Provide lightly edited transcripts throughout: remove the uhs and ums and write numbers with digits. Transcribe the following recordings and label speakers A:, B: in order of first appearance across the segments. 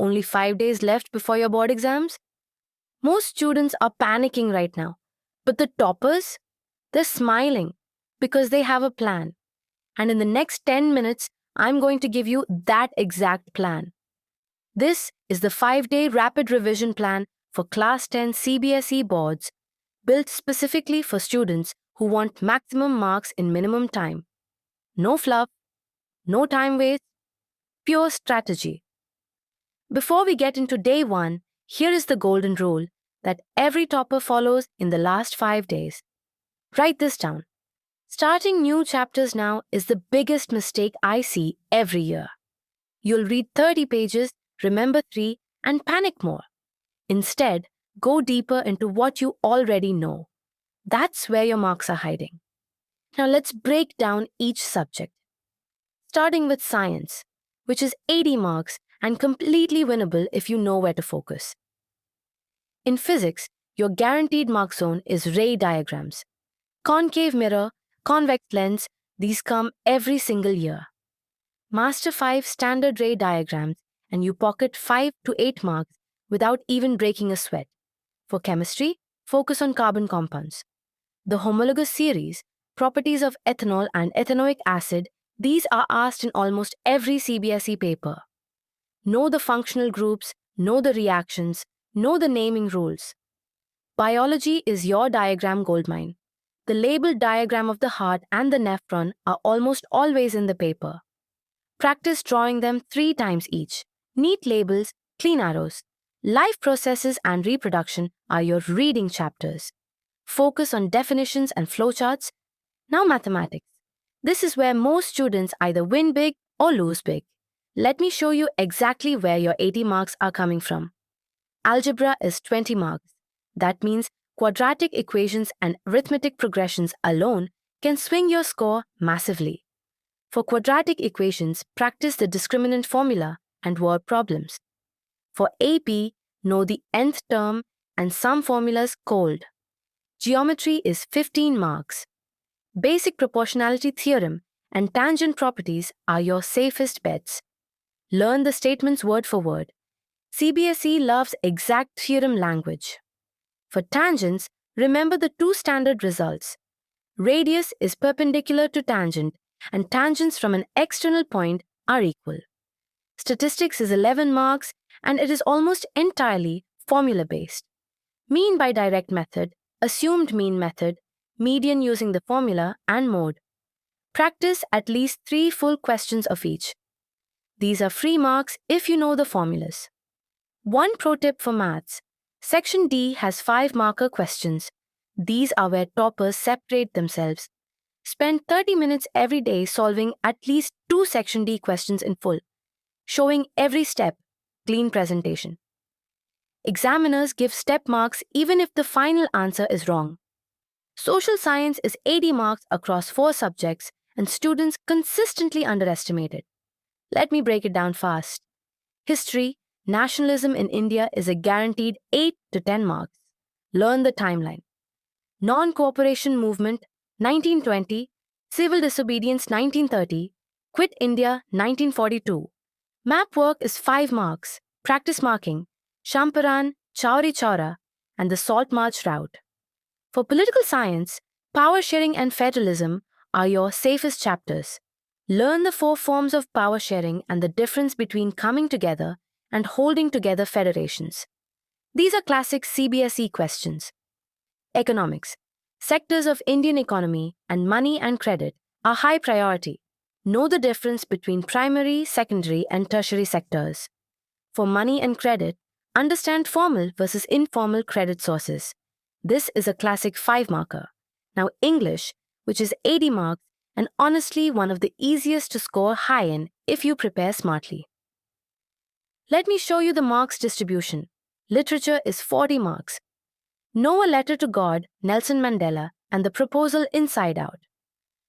A: only 5 days left before your board exams? Most students are panicking right now. But the toppers? They're smiling because they have a plan. And in the next 10 minutes, I'm going to give you that exact plan. This is the 5-day rapid revision plan for Class 10 CBSE boards, built specifically for students who want maximum marks in minimum time. No fluff, no time waste, pure strategy. Before we get into day 1, here is the golden rule that every topper follows in the last 5 days. Write this down. Starting new chapters now is the biggest mistake I see every year. You'll read 30 pages, remember 3, and panic more. Instead, go deeper into what you already know. That's where your marks are hiding. Now let's break down each subject. Starting with science, which is 80 marks and completely winnable if you know where to focus. In physics, your guaranteed mark zone is ray diagrams. Concave mirror, convex lens, these come every single year. Master 5 standard ray diagrams and you pocket 5 to 8 marks without even breaking a sweat. For chemistry, focus on carbon compounds. The homologous series, properties of ethanol and ethanoic acid, these are asked in almost every CBSE paper. Know the functional groups, know the reactions, know the naming rules. Biology is your diagram goldmine. The labeled diagram of the heart and the nephron are almost always in the paper. Practice drawing them 3 times each. Neat labels, clean arrows. Life processes and reproduction are your reading chapters. Focus on definitions and flowcharts. Now mathematics. This is where most students either win big or lose big. Let me show you exactly where your 80 marks are coming from. Algebra is 20 marks. That means quadratic equations and arithmetic progressions alone can swing your score massively. For quadratic equations, practice the discriminant formula and word problems. For AP, know the nth term and some formulas cold. Geometry is 15 marks. Basic proportionality theorem and tangent properties are your safest bets. Learn the statements word for word. CBSE loves exact theorem language. For tangents, remember the 2 standard results. Radius is perpendicular to tangent, and tangents from an external point are equal. Statistics is 11 marks, and it is almost entirely formula-based. Mean by direct method, assumed mean method, median using the formula, and mode. Practice at least 3 full questions of each. These are free marks if you know the formulas. One pro tip for maths. Section D has 5 marker questions. These are where toppers separate themselves. Spend 30 minutes every day solving at least 2 Section D questions in full, showing every step, clean presentation. Examiners give step marks even if the final answer is wrong. Social science is 80 marks across 4 subjects and students consistently underestimate it. Let me break it down fast. History, Nationalism in India is a guaranteed 8 to 10 marks. Learn the timeline. Non-cooperation movement, 1920, civil disobedience, 1930, quit India, 1942. Map work is 5 marks. Practice marking, Champaran, Chauri Chaura, and the Salt March route. For political science, power sharing and federalism are your safest chapters. Learn the 4 forms of power sharing and the difference between coming together and holding together federations. These are classic CBSE questions. Economics. Sectors of Indian economy and money and credit are high priority. Know the difference between primary, secondary, and tertiary sectors. For money and credit, understand formal versus informal credit sources. This is a classic 5 marker. Now English, which is 80 marks, and honestly one of the easiest to score high in if you prepare smartly. Let me show you the marks distribution. Literature is 40 marks. Know a letter to God, Nelson Mandela, and the proposal inside out.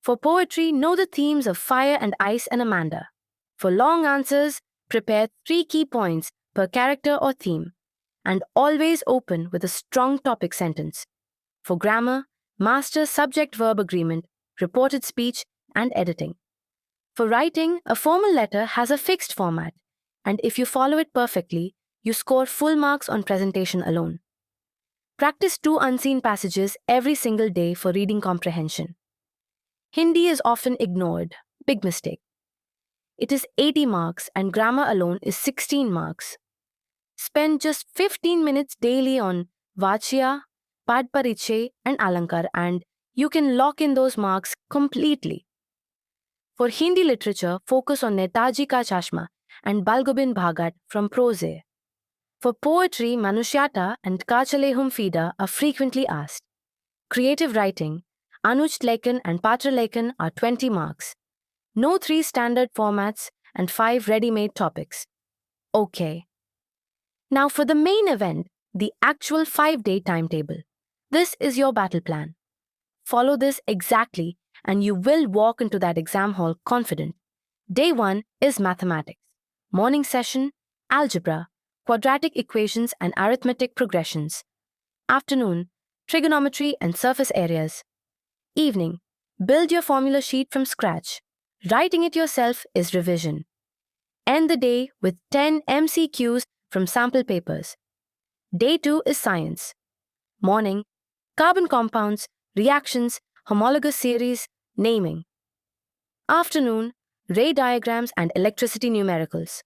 A: For poetry, know the themes of Fire and Ice and Amanda. For long answers, prepare 3 key points per character or theme, and always open with a strong topic sentence. For grammar, master subject-verb agreement, reported speech, and editing. For writing, a formal letter has a fixed format. And if you follow it perfectly, you score full marks on presentation alone. Practice 2 unseen passages every single day for reading comprehension. Hindi is often ignored. Big mistake. It is 80 marks and grammar alone is 16 marks. Spend just 15 minutes daily on Vachya, Pad Pariche, and Alankar and you can lock in those marks completely. For Hindi literature, focus on Netaji ka Chashma and Balgobin Bhagat from Prose. For poetry, Manushyata and Kachalehum Fida are frequently asked. Creative writing, Anuj Lekhan and Patra Lekhan are 20 marks. No 3 standard formats and 5 ready-made topics. Okay. Now for the main event, the actual 5-day timetable. This is your battle plan. Follow this exactly and you will walk into that exam hall confident. Day 1 is mathematics. Morning session, algebra, quadratic equations and arithmetic progressions. Afternoon, trigonometry and surface areas. Evening, build your formula sheet from scratch. Writing it yourself is revision. End the day with 10 MCQs from sample papers. Day 2 is science. Morning, carbon compounds, reactions, homologous series, naming. Afternoon, ray diagrams and electricity numericals.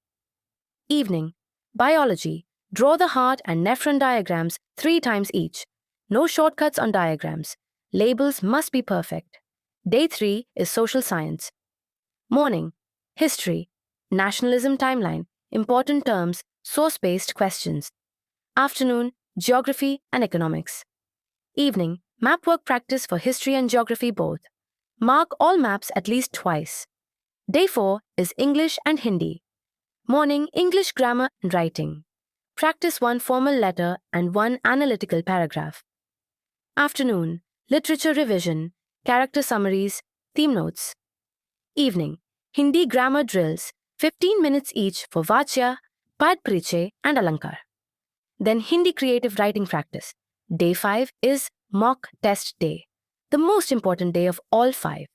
A: Evening, biology, draw the heart and nephron diagrams 3 times each. No shortcuts on diagrams. Labels must be perfect. Day 3 is social science. Morning, history, nationalism timeline, important terms, source-based questions. Afternoon, geography and economics. Evening, map work practice for history and geography both. Mark all maps at least twice. Day 4 is English and Hindi. Morning, English grammar and writing. Practice 1 formal letter and 1 analytical paragraph. Afternoon, literature revision, character summaries, theme notes. Evening, Hindi grammar drills, 15 minutes each for Vachya, Pad Pariche and Alankar. Then Hindi creative writing practice. Day 5 is mock test day, the most important day of all 5.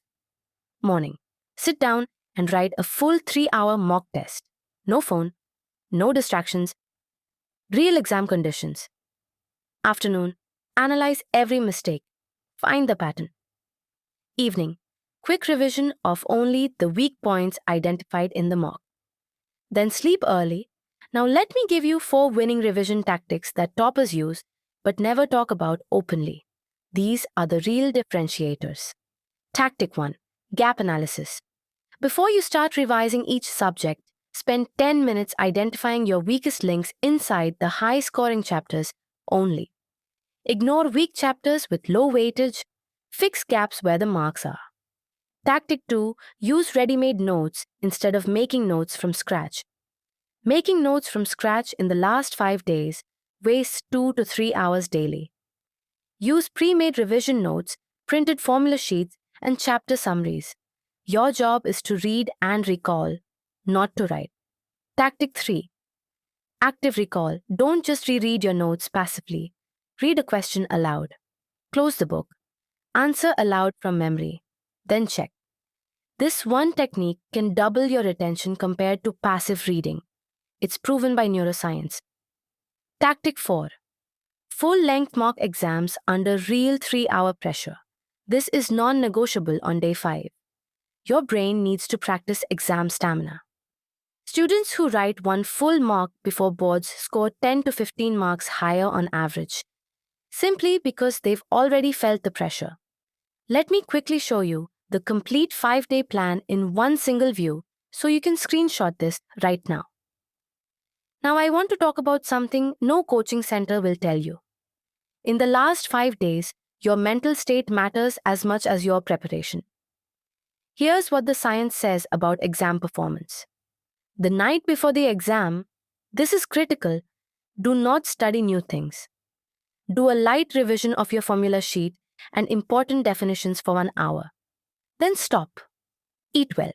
A: Morning, sit down and write a full 3-hour mock test. No phone, no distractions, real exam conditions. Afternoon, analyze every mistake, find the pattern. Evening, quick revision of only the weak points identified in the mock. Then sleep early. Now let me give you 4 winning revision tactics that toppers use but never talk about openly. These are the real differentiators. Tactic 1. Gap analysis. Before you start revising each subject, spend 10 minutes identifying your weakest links inside the high-scoring chapters only. Ignore weak chapters with low weightage. Fix gaps where the marks are. Tactic 2. Use ready-made notes instead of making notes from scratch. Making notes from scratch in the last 5 days wastes 2 to 3 hours daily. Use pre-made revision notes, printed formula sheets, and chapter summaries. Your job is to read and recall, not to write. Tactic 3. Active recall. Don't just reread your notes passively. Read a question aloud. Close the book. Answer aloud from memory. Then check. This one technique can double your retention compared to passive reading. It's proven by neuroscience. Tactic 4. Full-length mock exams under real 3-hour pressure. This is non-negotiable on day 5. Your brain needs to practice exam stamina. Students who write one full mock before boards score 10 to 15 marks higher on average, simply because they've already felt the pressure. Let me quickly show you the complete 5-day plan in one single view so you can screenshot this right now. Now I want to talk about something no coaching center will tell you. In the last 5 days, your mental state matters as much as your preparation. Here's what the science says about exam performance. The night before the exam, this is critical, do not study new things. Do a light revision of your formula sheet and important definitions for 1 hour. Then stop. Eat well.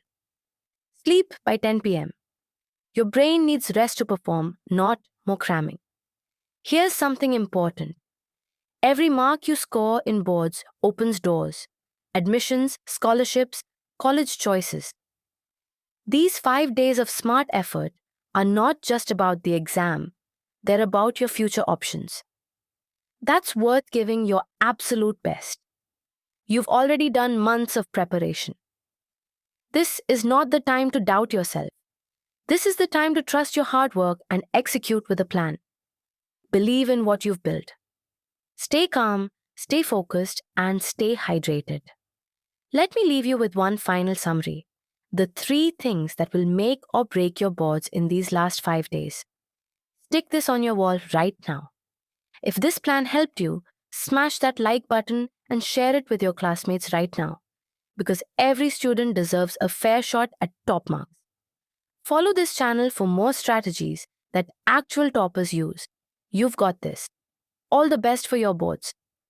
A: Sleep by 10 p.m. Your brain needs rest to perform, not more cramming. Here's something important. Every mark you score in boards opens doors. Admissions, scholarships, college choices. These 5 days of smart effort are not just about the exam, they're about your future options. That's worth giving your absolute best. You've already done months of preparation. This is not the time to doubt yourself. This is the time to trust your hard work and execute with a plan. Believe in what you've built. Stay calm, stay focused, and stay hydrated. Let me leave you with one final summary. The 3 things that will make or break your boards in these last 5 days. Stick this on your wall right now. If this plan helped you, smash that like button and share it with your classmates right now, because every student deserves a fair shot at top marks. Follow this channel for more strategies that actual toppers use. You've got this. All the best for your boards.